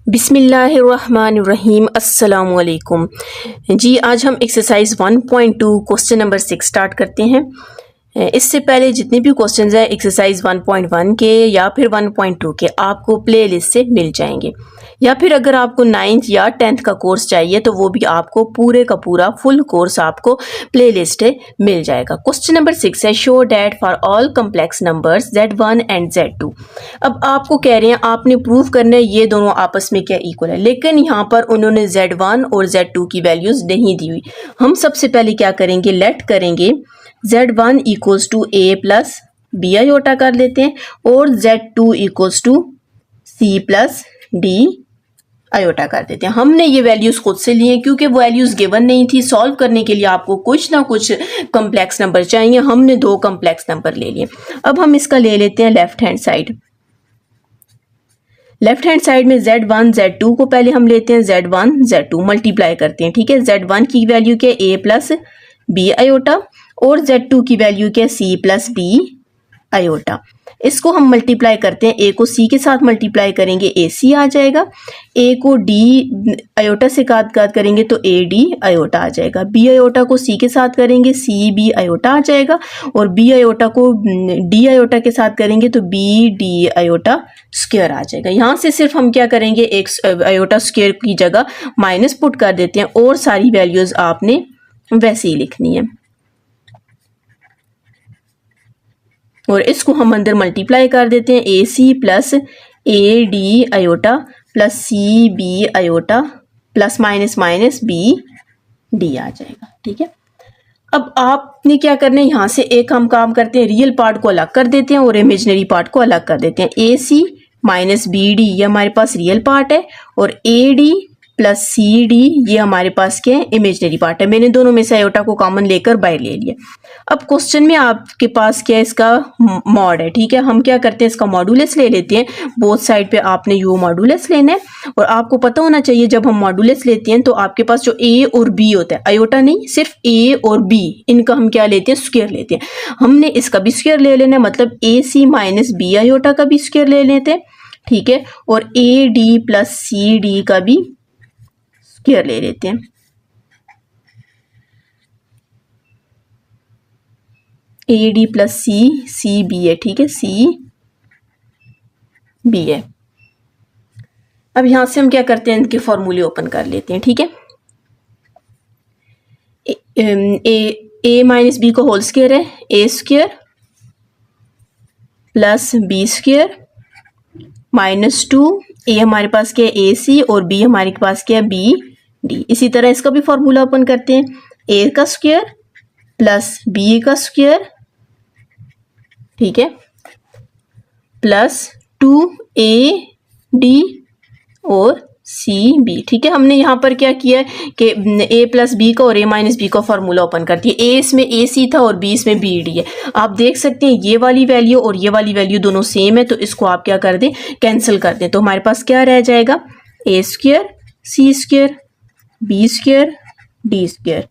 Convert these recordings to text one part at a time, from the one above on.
बिस्मिल्लाहिर्रहमानिर्रहीम अस्सलाम वालेकुम जी। आज हम एक्सरसाइज 1.2 क्वेश्चन नंबर 6 स्टार्ट करते हैं। इससे पहले जितने भी क्वेश्चंस हैं एक्सरसाइज 1.1 के या फिर 1.2 के आपको प्ले लिस्ट से मिल जाएंगे, या फिर अगर आपको 9th या 10th का कोर्स चाहिए तो वो भी आपको पूरे का पूरा फुल कोर्स आपको प्ले लिस्ट है मिल जाएगा। क्वेश्चन नंबर 6 है show that for all complex numbers Z1 and Z2। अब आपको कह रहे हैं आपने प्रूव करना है ये दोनों आपस में क्या इक्वल है, लेकिन यहाँ पर उन्होंने Z1 और Z2 की वैल्यूज नहीं दी हुई। हम सबसे पहले क्या करेंगे, लेट करेंगे Z1 equals to A plus B iota कर लेते हैं और Z2 equals to C plus D iota कर देते हैं। हमने ये वैल्यूज खुद से लिए क्योंकि वैल्यूज गिवन नहीं थी। सॉल्व करने के लिए आपको कुछ ना कुछ कम्प्लेक्स नंबर चाहिए, हमने 2 कम्प्लेक्स नंबर ले लिए। अब हम इसका ले लेते हैं left hand side. Left hand side में Z1 Z2 को पहले हम लेते हैं Z1 Z2 मल्टीप्लाई करते हैं, ठीक है। Z1 की वैल्यू क्या है A प्लस बी आयोटा और Z2 की वैल्यू क्या है C प्लस D आयोटा। इसको हम मल्टीप्लाई करते हैं, A को C के साथ मल्टीप्लाई करेंगे AC आ जाएगा, A को D आयोटा से काट करेंगे तो AD आयोटा आ जाएगा, B आयोटा को C के साथ करेंगे CB आयोटा आ जाएगा और B आयोटा को D आयोटा के साथ करेंगे तो BD आयोटा स्क्वायर आ जाएगा। यहाँ से सिर्फ हम क्या करेंगे, एक आयोटा स्क्वायर की जगह माइनस पुट कर देते हैं और सारी वैल्यूज आपने वैसे ही लिखनी है और इसको हम अंदर मल्टीप्लाई कर देते हैं। AC plus AD iota plus CB iota plus minus minus BD आ जाएगा, ठीक है। अब आपने क्या करना है, यहाँ से एक हम काम करते हैं, रियल पार्ट को अलग कर देते हैं और इमेजिनरी पार्ट को अलग कर देते हैं। AC माइनस BD ये हमारे पास रियल पार्ट है और AD प्लस CD ये हमारे पास क्या है, इमेजिनरी पार्ट है। मैंने दोनों में से आयोटा को कॉमन लेकर बाहर ले लिया। अब क्वेश्चन में आपके पास क्या है, इसका मॉड है, ठीक है। हम क्या करते हैं, इसका मॉडुलस ले लेते हैं। बोथ साइड पे आपने यू मॉडुलस लेना है और आपको पता होना चाहिए जब हम मॉडुलस लेते हैं तो आपके पास जो A और B होता है, आयोटा नहीं सिर्फ A और B, इनका हम क्या लेते हैं, स्क्वायर लेते हैं। हमने इसका भी स्क्वायर ले लेना है, मतलब AC माइनस B आयोटा का भी स्क्वायर ले लेते हैं, ठीक है। और AD प्लस CD का भी स्क्वायर ले लेते हैं। AD प्लस CB है, ठीक है, CB है। अब यहां से हम क्या करते हैं, इनके फॉर्मूले ओपन कर लेते हैं, ठीक है। A माइनस बी को होल स्क्वायर है, A square plus B square minus 2, A हमारे पास क्या है AC और B हमारे पास क्या है BD। इसी तरह इसका भी फॉर्मूला ओपन करते हैं, A का स्क्वायर प्लस B का स्क्वायर, ठीक है, प्लस 2AD और CB, ठीक है। हमने यहाँ पर क्या किया है कि A प्लस B का और A माइनस B का फॉर्मूला ओपन कर दिया। A इसमें AC था और B इसमें BD है। आप देख सकते हैं ये वाली वैल्यू और ये वाली वैल्यू दोनों सेम है, तो इसको आप क्या कर दें, कैंसिल कर दें। तो हमारे पास क्या रह जाएगा, A square C square B square D square,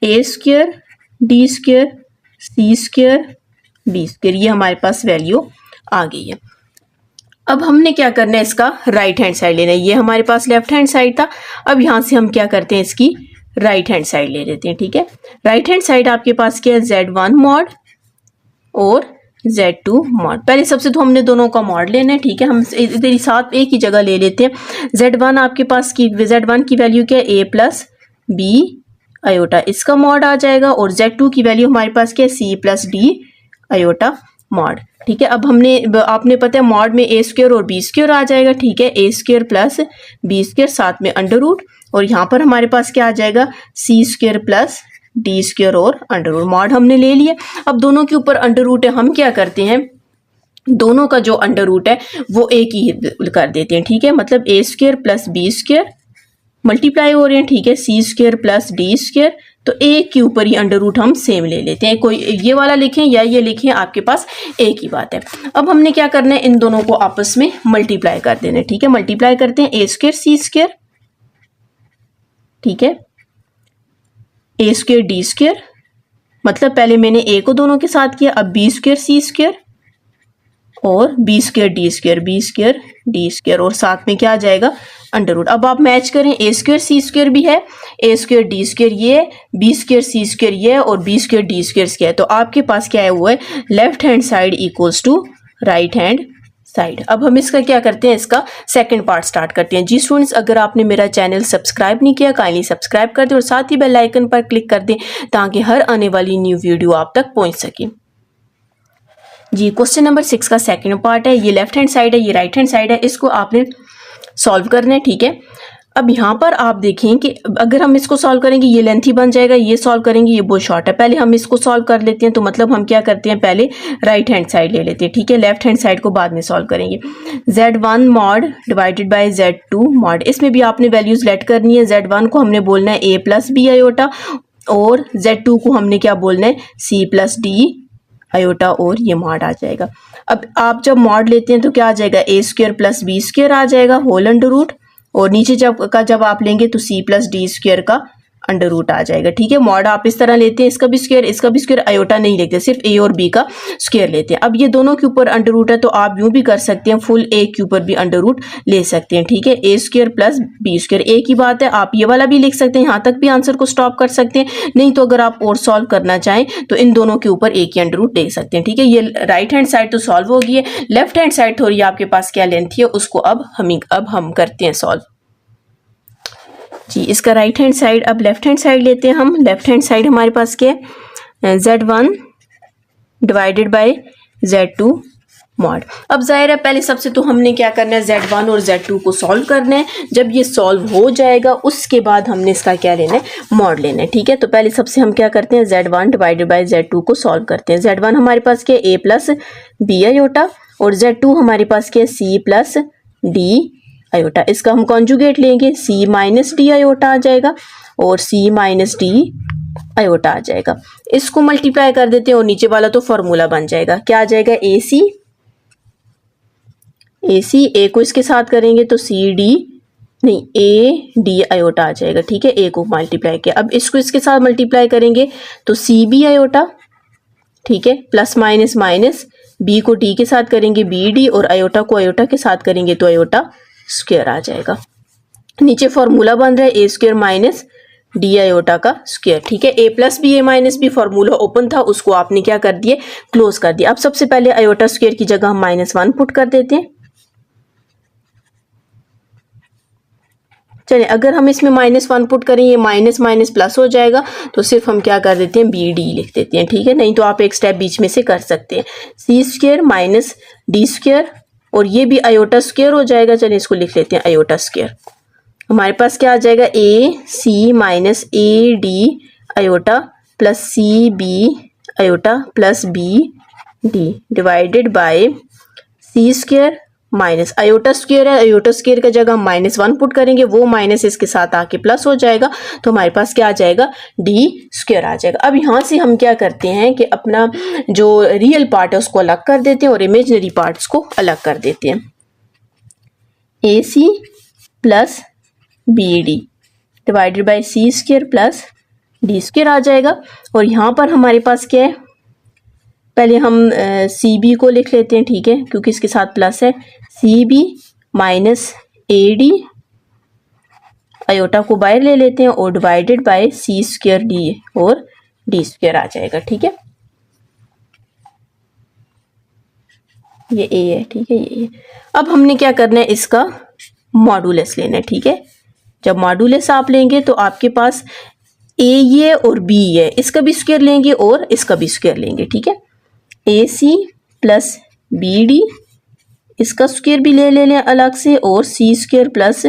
A square D square C square B square, ये हमारे पास वैल्यू आ गई है। अब हमने क्या करना है, इसका राइट हैंड साइड लेना है। ये हमारे पास लेफ्ट हैंड साइड था, अब यहाँ से हम क्या करते हैं, इसकी राइट हैंड साइड ले लेते हैं, ठीक है। राइट हैंड साइड आपके पास क्या है, Z1 मॉड और Z2 मॉड। पहले सबसे तो हमने दोनों का मॉड लेना है, ठीक है। हम इधर साथ एक ही जगह ले लेते हैं। Z1 आपके पास की Z1 की वैल्यू क्या है, A प्लस B आयोटा, इसका मॉड आ जाएगा और Z2 की वैल्यू हमारे पास क्या है, C plus D iota mod, ठीक है। अब हमने आपने पता है मॉड में A स्क्वायर और B स्क्वायर आ जाएगा, ठीक है। A square plus B square साथ में अंडर रूट और यहाँ पर हमारे पास क्या आ जाएगा, C square plus D square और अंडर रूट। मॉड हमने ले लिया। अब दोनों के ऊपर अंडर रूट है, हम क्या करते हैं, दोनों का जो अंडर रूट है वो एक ही कर देते हैं, ठीक है। मतलब A square plus B square multiply हो रहे हैं, ठीक है, C square plus D square, तो एक के ऊपर ही अंडर रूट हम सेम ले लेते हैं। कोई ये वाला लिखें या ये लिखें, आपके पास एक ही बात है। अब हमने क्या करना है, इन दोनों को आपस में मल्टीप्लाई कर देना है, ठीक है। मल्टीप्लाई करते हैं, A स्क्वायर C स्क्वायर, ठीक है, A स्क्वायर D स्क्वायर, मतलब पहले मैंने A को दोनों के साथ किया, अब B स्क्वायर C स्क्वायर और B square D square, B square D square, और साथ में क्या आ जाएगा अंडर रूट। अब आप मैच करें, ए स्क्वायर सी स्क्वायर भी है, ए स्क्वायर डी स्क्वायर ये, बी स्क्वायर सी स्क्वायर ये, और बी स्क्वायर डी स्क्वायर क्या है। तो आपके पास क्या है वो है left hand side equals to right hand side. अब हम इसका क्या करते हैं, इसका सेकंड पार्ट स्टार्ट करते हैं। जी स्टूडेंट्स, अगर आपने मेरा चैनल सब्सक्राइब नहीं किया काइंडली सब्सक्राइब कर दें और साथ ही बेल आइकन पर क्लिक कर दें ताकि हर आने वाली न्यू वीडियो आप तक पहुंच सके। जी क्वेश्चन नंबर 6 का सेकंड पार्ट है, ये लेफ्ट हैंड साइड है, ये राइट हैंड साइड है, इसको आपने सॉल्व करना है, ठीक है। अब यहाँ पर आप देखें कि अगर हम इसको सॉल्व करेंगे ये लेंथी बन जाएगा, ये सॉल्व करेंगे ये बहुत शॉर्ट है। पहले हम इसको सॉल्व कर लेते हैं, तो मतलब हम क्या करते हैं पहले राइट हैंड साइड ले लेते हैं, ठीक है। लेफ्ट हैंड साइड को बाद में सॉल्व करेंगे। Z1 mod divided by Z2 mod, इसमें भी आपने वैल्यूज लेट करनी है। Z1 को हमने बोलना है a प्लस बी आयोटा, और Z2 को हमने क्या बोलना है c प्लस डी आयोटा, और ये मॉड आ जाएगा। अब आप जब मॉड लेते हैं तो क्या आ जाएगा A square plus B square आ जाएगा होल अंडर रूट, और नीचे जब आप लेंगे तो c प्लस डी स्क्वायर का अंडर रूट आ जाएगा, ठीक है। मॉड आप इस तरह लेते हैं, इसका भी स्क्वायर आयोटा नहीं लेते, सिर्फ a और b का स्क्वायर लेते हैं। अब ये दोनों के ऊपर अंडर रूट है तो आप यूं भी कर सकते हैं, फुल a के ऊपर भी अंडर रूट ले सकते हैं, ठीक है। a square plus B square, a की बात है, आप ये वाला भी लिख सकते हैं, यहाँ तक भी आंसर को स्टॉप कर सकते हैं। नहीं तो अगर आप और सॉल्व करना चाहें तो इन दोनों के ऊपर a की अंडर रूट ले सकते हैं, ठीक है। ये राइट हैंड साइड तो सॉल्व हो गई है। लेफ्ट हैंड साइड थोड़ी आपके पास क्या लेंथ है उसको अब हम करते हैं सॉल्व। जी इसका राइट हैंड साइड, अब लेफ्ट हैंड साइड लेते हैं हम। लेफ्ट हैंड साइड हमारे पास क्या है Z1 divided by Z2 mod. अब जाहिर है पहले सबसे तो हमने क्या करना है Z1 और Z2 को सॉल्व करना है। जब ये सॉल्व हो जाएगा उसके बाद हमने इसका क्या लेना है मॉड लेना है, ठीक है। तो पहले सबसे हम क्या करते हैं Z1 डिवाइडेड बाय Z2 को सॉल्व करते हैं। Z1 हमारे पास क्या है a प्लस बी आयोटा, और Z2 हमारे पास क्या है c प्लस डी आयोटा। इसका हम कॉन्जुगेट लेंगे, c माइनस डी आयोटा आ जाएगा, और c माइनस डी आयोटा आ जाएगा। इसको मल्टीप्लाई कर देते हैं और नीचे वाला तो फॉर्मूला बन जाएगा, क्या आ जाएगा AC a को इसके साथ करेंगे तो a डी आयोटा आ जाएगा, ठीक है। a को मल्टीप्लाई किया, अब इसको इसके साथ मल्टीप्लाई करेंगे तो c बी आयोटा, ठीक है, प्लस माइनस माइनस, b को d के साथ करेंगे bd, और आयोटा को आयोटा के साथ करेंगे तो आयोटा स्क्वायर आ जाएगा। नीचे फॉर्मूला बन रहा है a square minus D iota का स्क्वायर, ठीक है। a plus B a minus B formula open था, उसको आपने क्या कर दिए क्लोज कर दिया। अब सबसे पहले आयोटा स्क्वायर की जगह हम -1 पुट कर देते हैं। चलिए अगर हम इसमें -1 पुट करें ये माइनस माइनस प्लस हो जाएगा, तो सिर्फ हम क्या कर देते हैं BD लिख देते हैं, ठीक है। नहीं तो आप एक स्टेप बीच में से कर सकते हैं, c square minus D square, और ये भी आयोटा स्क्वायर हो जाएगा। चलिए इसको लिख लेते हैं आयोटा स्क्वायर। हमारे पास क्या आ जाएगा AC minus AD iota plus CB iota plus BD divided by c square minus iota square है, आयोटा स्क्वायर का जगह हम -1 पुट करेंगे, वो माइनस इसके साथ आके प्लस हो जाएगा, तो हमारे पास क्या आ जाएगा डी स्क्वायर आ जाएगा। अब यहाँ से हम क्या करते हैं कि अपना जो रियल पार्ट है उसको अलग कर देते हैं और इमेजिनरी पार्ट्स को अलग कर देते हैं। AC plus BD divided by c square plus D square आ जाएगा। और यहाँ पर हमारे पास क्या है, पहले हम CB को लिख लेते हैं, ठीक है, क्योंकि इसके साथ प्लस है। CB माइनस AD आयोटा को बाहर ले लेते हैं और divided by c square D और डी स्क्वायर आ जाएगा, ठीक है। ये a है, ठीक है, ये अब हमने क्या करना है इसका मॉडुलस लेना है, ठीक है। जब मॉडुलस आप लेंगे तो आपके पास a ये और b है, इसका भी स्क्वायर लेंगे और इसका भी स्क्वायर लेंगे, ठीक है। AC प्लस BD इसका स्क्वायर भी ले लें अलग से, और c square plus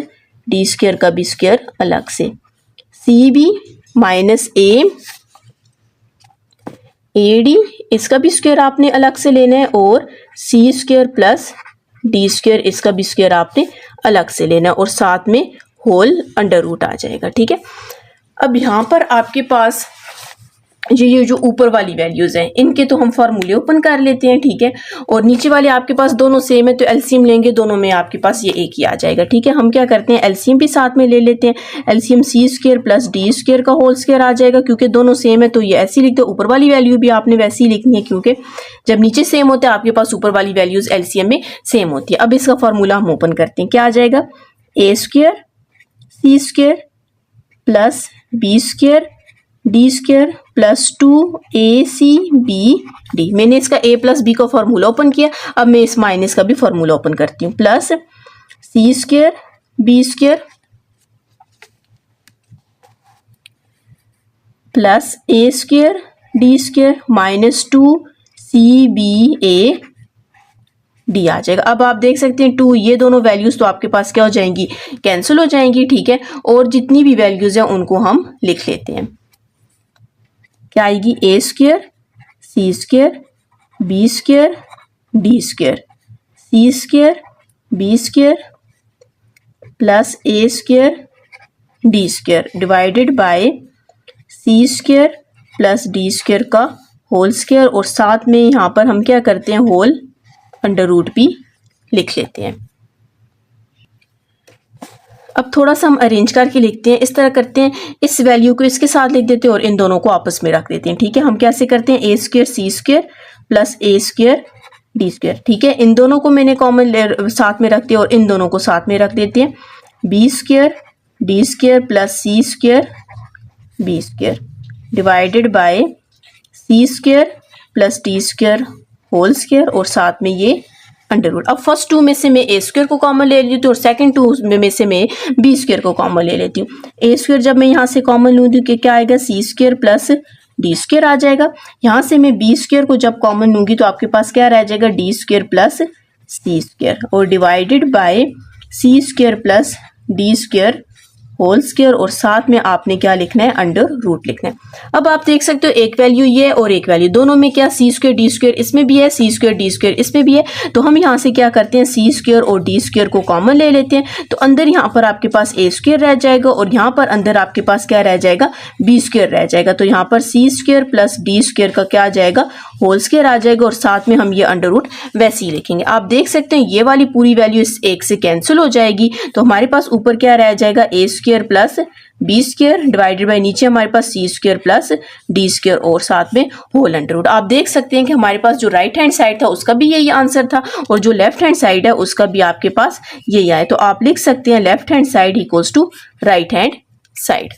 D square का भी स्क्वायर अलग से। CB माइनस AD इसका भी स्क्वायर आपने अलग से लेना है, और c square plus D square इसका भी स्क्वायर आपने अलग से लेना है, और साथ में होल अंडर रूट आ जाएगा, ठीक है। अब यहाँ पर आपके पास ये जो ऊपर वाली वैल्यूज हैं इनके तो हम फार्मूले ओपन कर लेते हैं, ठीक है। और नीचे वाले आपके पास दोनों सेम है तो एलसीएम लेंगे, दोनों में आपके पास ये एक ही आ जाएगा, ठीक है। हम क्या करते हैं एलसीएम भी साथ में ले लेते हैं। एलसीएम सी स्क्वायर प्लस डी स्क्वायर का होल स्क्वायर आ जाएगा, क्योंकि दोनों सेम है तो ये ऐसे ही लिखते हैं। ऊपर वाली वैल्यू भी आपने वैसे ही लिखनी है, क्योंकि जब नीचे सेम होता है आपके पास ऊपर वाली वैल्यूज एलसीएम में सेम होती है। अब इसका फॉर्मूला हम ओपन करते हैं, क्या आ जाएगा A square C square plus B square D square plus 2ac/bd। मैंने इसका a प्लस बी का फॉर्मूला ओपन किया, अब मैं इस माइनस का भी फॉर्मूला ओपन करती हूँ। Plus C square B square plus a square D square minus 2cba/d आ जाएगा। अब आप देख सकते हैं 2, ये दोनों वैल्यूज तो आपके पास क्या हो जाएंगी, कैंसिल हो जाएंगी, ठीक है। और जितनी भी वैल्यूज हैं उनको हम लिख लेते हैं। क्या आएगी A square C square B square D square C square B square plus A square D square divided by C square plus D square का होल स्क्वायर, और साथ में यहाँ पर हम क्या करते हैं होल अंडर रूट भी लिख लेते हैं। अब थोड़ा सा हम अरेंज करके लिखते हैं, इस तरह करते हैं, इस वैल्यू को इसके साथ लिख देते हैं और इन दोनों को आपस में रख देते हैं, ठीक है। हम कैसे करते हैं ए square C square plus A square D square, ठीक है। इन दोनों को मैंने कॉमन साथ में रखते हैं और इन दोनों को साथ में रख देते हैं। B square D square plus C square B square divided by C square plus D square whole square, और साथ में ये अंडर रूट। अब फर्स्ट 2 में से मैं ए स्क्वायर को कॉमन ले लेती हूँ और सेकंड 2 में से मैं बी स्क्वायर को कॉमन ले लेती हूँ। ए स्क्वायर जब मैं यहाँ से कॉमन लूँ तो क्या आएगा सी स्क्वायर प्लस डी स्क्वायर आ जाएगा। यहाँ से मैं बी स्क्वायर को जब कॉमन लूँगी तो आपके पास क्या रह जाएगा D square plus C square, और divided by C square plus D square whole square, और साथ में आपने क्या लिखना है अंडर रूट लिखना है। अब आप देख सकते हो एक वैल्यू ये और एक वैल्यू, दोनों में क्या सी स्क्वायर डी स्क्वायर इसमें भी है, सी स्क्वायर डी स्क्वायर इसमें भी है, तो हम यहाँ से क्या करते हैं सी स्क्वायर और डी स्क्वायर को कॉमन ले लेते हैं। तो अंदर यहाँ पर आपके पास ए स्क्वायर रह जाएगा और यहाँ पर अंदर आपके पास क्या रह जाएगा बी स्क्वायर रह जाएगा। तो यहाँ पर सी स्क्वायर प्लस डी स्क्वायर का क्या आ जाएगा होल स्क्वायर आ जाएगा, और साथ में हम ये अंडर रूट वैसे ही लिखेंगे। आप देख सकते हैं ये वाली पूरी वैल्यू इस एक से कैंसिल हो जाएगी, तो हमारे पास ऊपर क्या रह जाएगा A square plus B square divided by नीचे हमारे पास C square plus D square और साथ में होल अंडर रूट। आप देख सकते हैं कि हमारे पास जो राइट हैंड साइड था उसका भी यही आंसर था और जो लेफ्ट हैंड साइड है उसका भी आपके पास यही आया। तो आप लिख सकते हैं left hand side equals to right hand side.